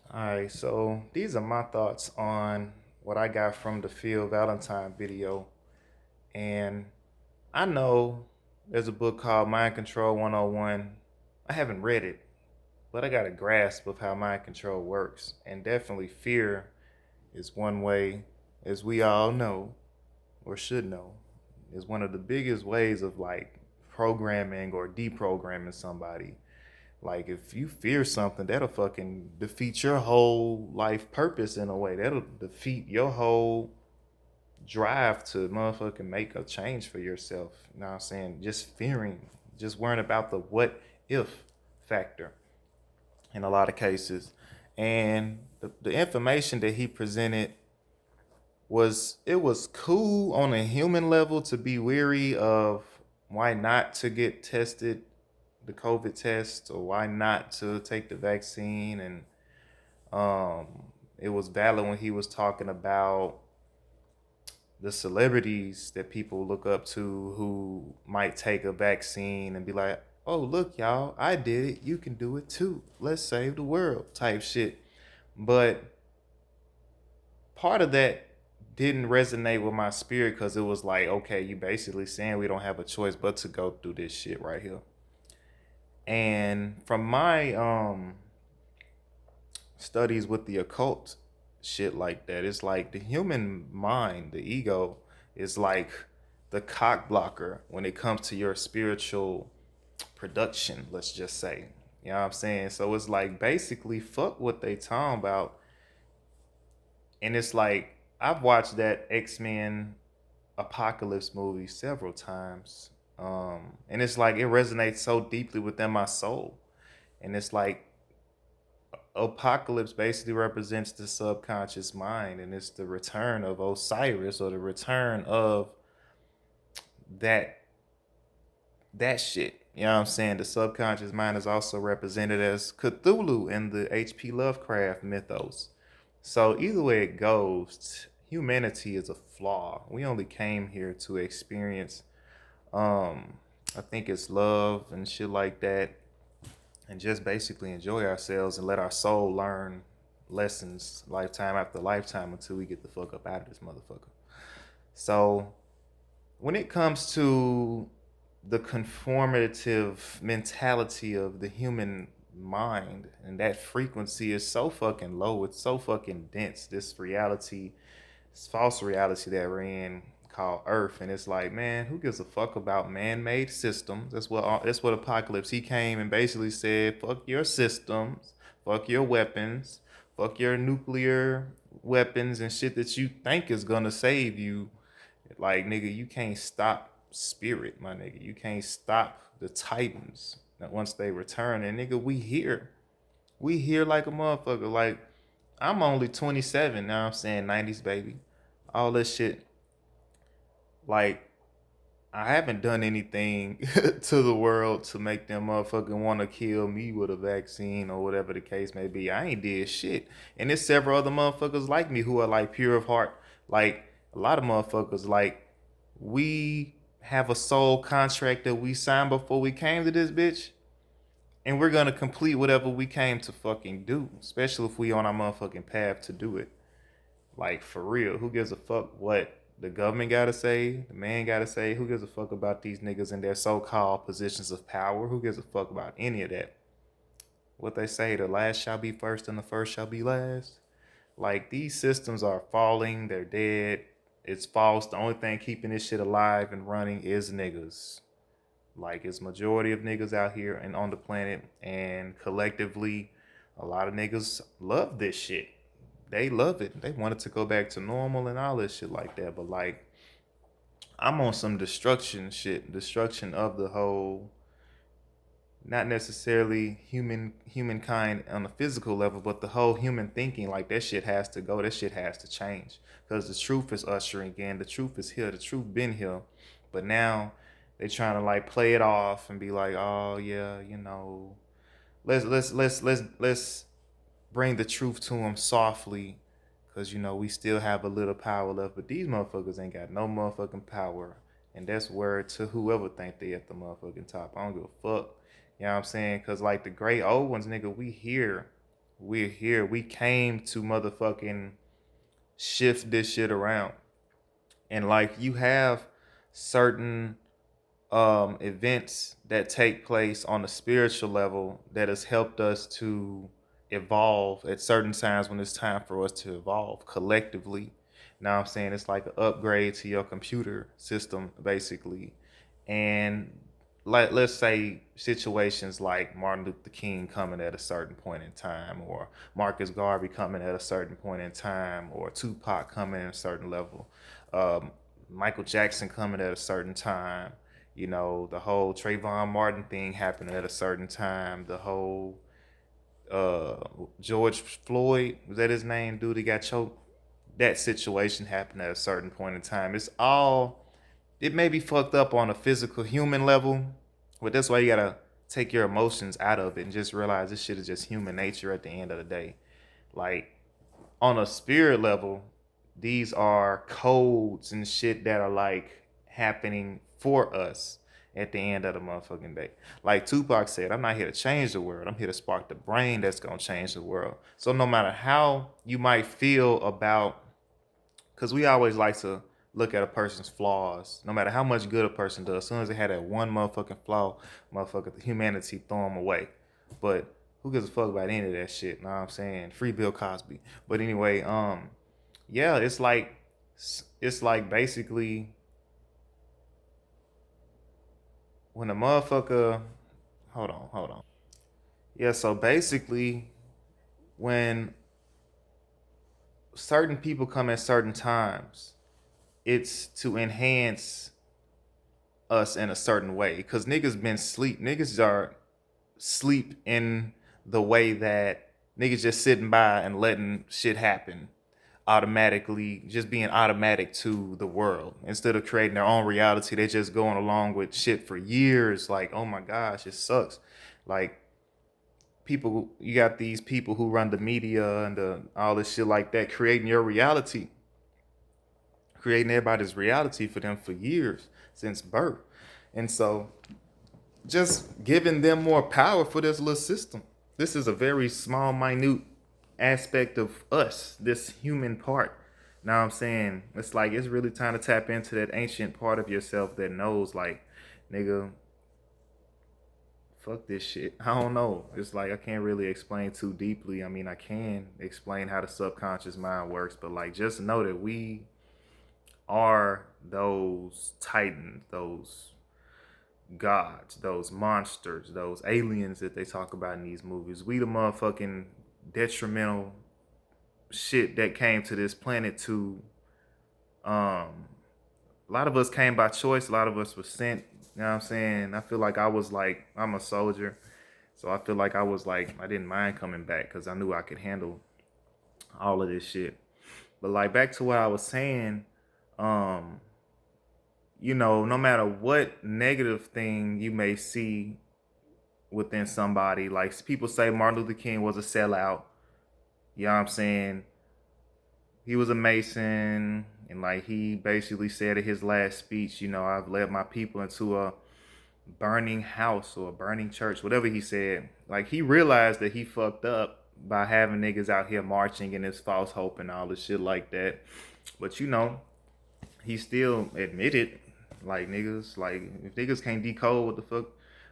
All right, so these are my thoughts on what I got from the Phil Valentine video. And I know there's a book called Mind Control 101. I haven't read it, but I got a grasp of how mind control works. And definitely fear is one way, as we all know, or should know, is one of the biggest ways of like programming or deprogramming somebody. Like if you fear something, that'll fucking defeat your whole life purpose in a way. That'll defeat your whole drive to motherfucking make a change for yourself. You know what I'm saying? Just fearing, just worrying about the what if factor in a lot of cases. And the information that he presented was cool on a human level to be weary of why not to get tested the COVID test or why not to take the vaccine. And um, it was valid when he was talking about the celebrities that people look up to who might take a vaccine and be like, oh, look, y'all, I did it. You can do it too. Let's save the world type shit. But part of that didn't resonate with my spirit because it was like, okay, you basically saying we don't have a choice but to go through this shit right here. And from my studies with the occult shit like that. It's like the human mind, the ego, is like the cock blocker when it comes to your spiritual production, let's just say. You know what I'm saying? So it's like basically fuck what they talking about. And it's like I've watched that X-Men Apocalypse movie several times. And it's like it resonates so deeply within my soul. And it's like Apocalypse basically represents the subconscious mind, and it's the return of Osiris or the return of that shit. You know what I'm saying? The subconscious mind is also represented as Cthulhu in the H.P. Lovecraft mythos. So either way it goes, humanity is a flaw. We only came here to experience um I think it's love and shit like that, and just basically enjoy ourselves and let our soul learn lessons lifetime after lifetime until we get the fuck up out of this motherfucker. So when it comes to the conformative mentality of the human mind, and that frequency is so fucking low, it's so fucking dense, this reality, this false reality that we're in called Earth. And it's like, man, who gives a fuck about man-made systems? That's what Apocalypse, he came and basically said, fuck your systems, fuck your weapons, fuck your nuclear weapons and shit that you think is gonna save you. Like, nigga, you can't stop spirit, my nigga. You can't stop the Titans. Now, once they return, and nigga, we here. We here like a motherfucker. Like, I'm only 27 now. I'm saying 90s baby. All this shit. Like, I haven't done anything to the world to make them motherfucking want to kill me with a vaccine or whatever the case may be. I ain't did shit. And there's several other motherfuckers like me who are like pure of heart. Like a lot of motherfuckers, like we have a soul contract that we signed before we came to this bitch. And we're gonna complete whatever we came to fucking do. Especially if we on our motherfucking path to do it. Like for real, who gives a fuck what the government gotta say, the man gotta say? Who gives a fuck about these niggas in their so-called positions of power? Who gives a fuck about any of that? What they say, the last shall be first and the first shall be last. Like these systems are falling, they're dead. It's false. The only thing keeping this shit alive and running is niggas. Like it's majority of niggas out here and on the planet, and collectively, a lot of niggas love this shit. They love it. They want it to go back to normal and all this shit like that. But like, I'm on some destruction shit, destruction of the whole, not necessarily humankind on a physical level, but the whole human thinking. Like that shit has to go. That shit has to change because the truth is ushering in. The truth is here. The truth been here, but now they trying to like play it off and be like, oh yeah, let's bring the truth to them softly, cause we still have a little power left. But these motherfuckers ain't got no motherfucking power, and that's word to whoever think they at the motherfucking top. I don't give a fuck. You know what I'm saying? Cause like the great old ones, nigga, we here. We're here. We came to motherfucking shift this shit around. And like you have certain events that take place on a spiritual level that has helped us to evolve at certain times when it's time for us to evolve collectively. Now I'm saying it's like an upgrade to your computer system, basically. And like let's say situations like Martin Luther King coming at a certain point in time, or Marcus Garvey coming at a certain point in time, or Tupac coming at a certain level, um, Michael Jackson coming at a certain time. You know, the whole Trayvon Martin thing happened at a certain time. The whole uh, George Floyd, was that his name? Dude, he got choked. That situation happened at a certain point in time. It may be fucked up on a physical human level, but that's why you gotta take your emotions out of it and just realize this shit is just human nature at the end of the day. Like, on a spirit level, these are codes and shit that are like happening for us at the end of the motherfucking day. Like Tupac said, I'm not here to change the world. I'm here to spark the brain that's gonna change the world. So no matter how you might feel about, because we always like to look at a person's flaws, no matter how much good a person does. As soon as they had that one motherfucking flaw, motherfucker, humanity throw them away. But who gives a fuck about any of that shit? Know what I'm saying? Free Bill Cosby. But anyway, yeah, it's like basically when a motherfucker, hold on. Yeah, so basically when certain people come at certain times, it's to enhance us in a certain way. Cause niggas been sleep. Niggas are sleep in the way that niggas just sitting by and letting shit happen automatically, just being automatic to the world instead of creating their own reality. They just going along with shit for years. Like, oh my gosh, it sucks. Like, people, you got these people who run the media and all this shit like that, creating your reality, creating everybody's reality for them for years since birth. And so just giving them more power for this little system. This is a very small, minute aspect of us, this human part. Now I'm saying it's like it's really time to tap into that ancient part of yourself that knows, like, nigga, fuck this shit. I don't know. It's like I can't really explain too deeply. I mean, I can explain how the subconscious mind works, but like just know that we are those titans, those gods, those monsters, those aliens that they talk about in these movies. We the motherfucking detrimental shit that came to this planet to um a lot of us came by choice, a lot of us were sent, you know what I'm saying? I feel like I was like I'm a soldier. So I feel like I was like I didn't mind coming back cuz I knew I could handle all of this shit. But like back to what I was saying, um no matter what negative thing you may see within somebody. Like people say Martin Luther King was a sellout. You know what I'm saying? He was a Mason, and like he basically said in his last speech, I've led my people into a burning house or a burning church, whatever he said. Like he realized that he fucked up by having niggas out here marching in this false hope and all this shit like that. But he still admitted, like niggas, like if niggas can't decode what the fuck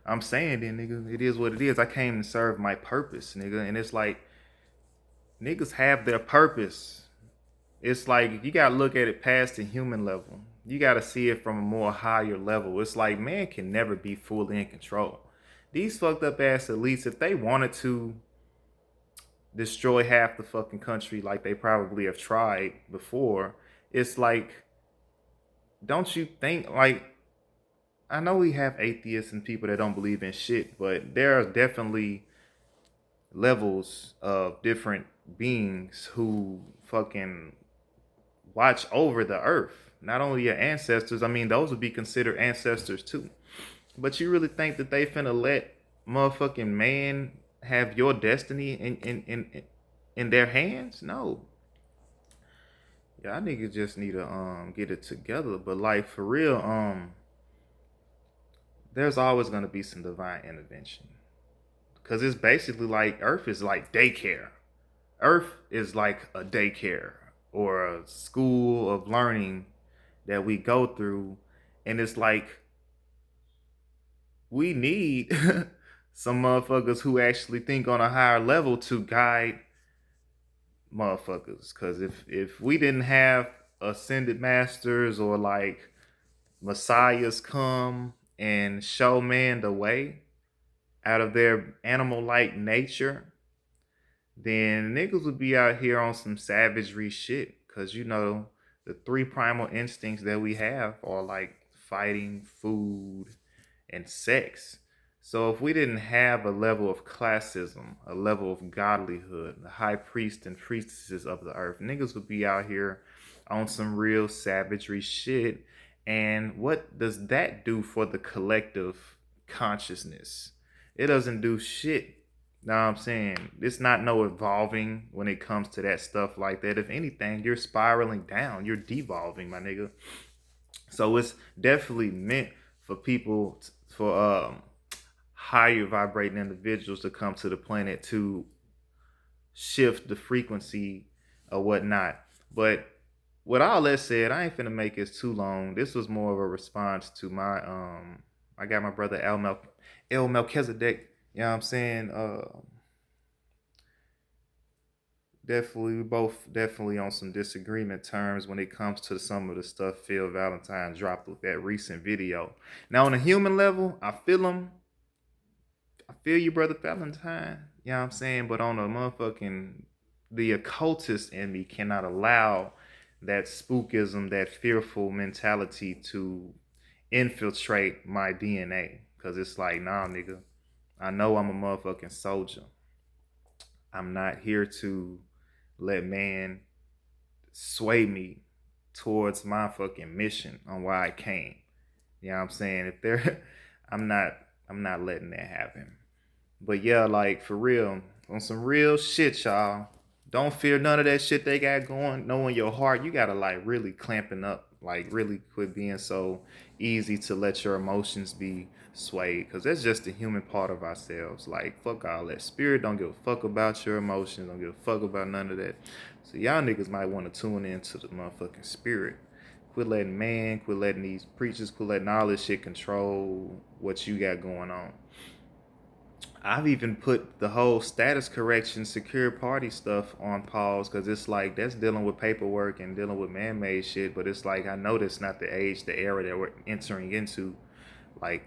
I'm saying, then nigga, it is what it is. I came to serve my purpose, nigga. And it's like niggas have their purpose. It's like you gotta look at it past the human level. You gotta see it from a more higher level. It's like man can never be fully in control. These fucked up ass elites, if they wanted to destroy half the fucking country like they probably have tried before, it's like, don't you think like I know we have atheists and people that don't believe in shit, but there are definitely levels of different beings who fucking watch over the earth. Not only your ancestors, I mean, those would be considered ancestors too. But you really think that they finna let motherfucking man have your destiny in their hands? No. Y'all niggas just need to get it together. But like for real, there's always gonna be some divine intervention. Cause it's basically like Earth is like daycare. Earth is like a daycare or a school of learning that we go through, and it's like we need some motherfuckers who actually think on a higher level to guide motherfuckers. Cause if we didn't have ascended masters or like messiahs come and show man the way out of their animal like nature, then niggas would be out here on some savagery shit. Cause you know, the three primal instincts that we have are like fighting, food, and sex. So if we didn't have a level of classism, a level of godlyhood, the high priest and priestesses of the earth, niggas would be out here on some real savagery shit. And what does that do for the collective consciousness? It doesn't do shit. Know what I'm saying? It's not no evolving when it comes to that stuff like that. If anything, you're spiraling down. You're devolving, my nigga. So it's definitely meant for people, for higher vibrating individuals to come to the planet to shift the frequency or whatnot. But with all that said, I ain't finna make this too long. This was more of a response to my I got my brother El Melchizedek, you know what I'm saying? Definitely, we both definitely on some disagreement terms when it comes to some of the stuff Phil Valentine dropped with that recent video. Now, on a human level, I feel him. I feel you, brother Valentine. You know what I'm saying? But on a motherfucking, the occultist in me cannot allow that spookism, that fearful mentality to infiltrate my DNA. Cause it's like, nah, nigga, I know I'm a motherfucking soldier. I'm not here to let man sway me towards my fucking mission on why I came. You know what I'm saying? If they're I'm not I'm not letting that happen. But yeah, like for real, on some real shit, y'all. Don't fear none of that shit they got going. Know in your heart, you gotta like really clamping up, like really quit being so easy to let your emotions be swayed, because that's just the human part of ourselves. Like fuck all that. Spirit don't give a fuck about your emotions. Don't give a fuck about none of that. So y'all niggas might want to tune into the motherfucking spirit. Quit letting man, quit letting these preachers, quit letting all this shit control what you got going on. I've even put the whole status correction secure party stuff on pause because it's like that's dealing with paperwork and dealing with man-made shit. But it's like I know that's not the age, the era that we're entering into. Like,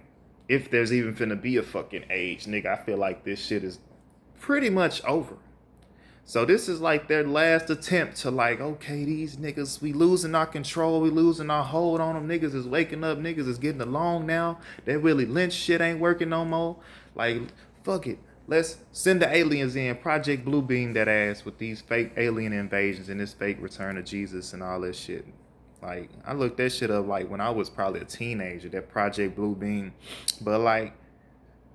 if there's even finna be a fucking age, nigga, I feel like this shit is pretty much over. So this is like their last attempt to like, okay, these niggas, we losing our control, we losing our hold on them. Niggas is waking up, niggas is getting along now. That Willie Lynch shit ain't working no more. Like, fuck it. Let's send the aliens in, Project Bluebeam that ass with these fake alien invasions and this fake return of Jesus and all this shit. Like, I looked that shit up like when I was probably a teenager, that Project Bluebeam. But like,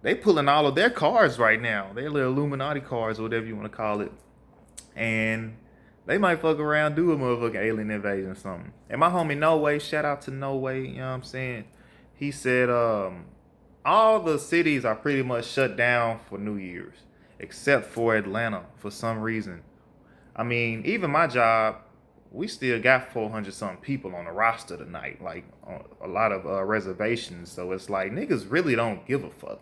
they pulling all of their cards right now. Their little Illuminati cards or whatever you want to call it, and they might fuck around, do a motherfucking alien invasion or something. And my homie No Way, shout out to No Way, you know what I'm saying? He said all the cities are pretty much shut down for New Year's, except for Atlanta for some reason. I mean, even my job, we still got 400 something people on the roster tonight, like a lot of reservations. So it's like niggas really don't give a fuck.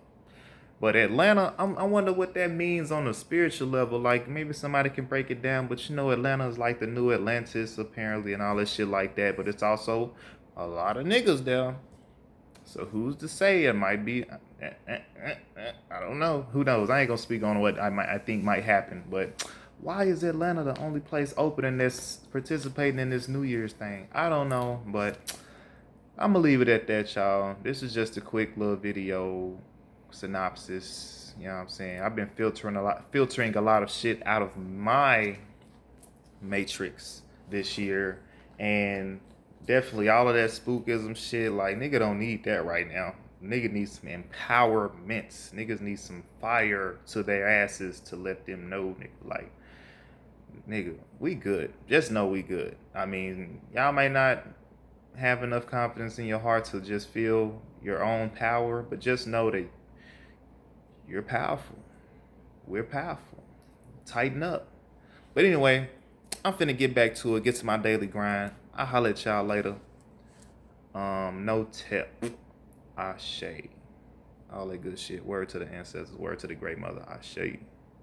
But Atlanta, I wonder what that means on a spiritual level. Like maybe somebody can break it down. But you know, Atlanta is like the new Atlantis apparently, and all this shit like that. But it's also a lot of niggas there. So who's to say it might be? I don't know. Who knows? I ain't gonna speak on what I think might happen. But why is Atlanta the only place open and that's participating in this New Year's thing? I don't know, but I'm gonna leave it at that, y'all. This is just a quick little video synopsis. You know what I'm saying? I've been filtering a lot of shit out of my matrix this year, and definitely all of that spookism shit. Like nigga don't need that right now. Nigga needs some empowerments. Niggas need some fire to their asses to let them know, nigga. Like, nigga, we good. Just know we good. I mean, y'all may not have enough confidence in your heart to just feel your own power, but just know that you're powerful. We're powerful. Tighten up. But anyway, I'm finna get back to it, get to my daily grind. I'll holler at y'all later. No tip. I shade. All that good shit. Word to the ancestors. Word to the great mother. I shade.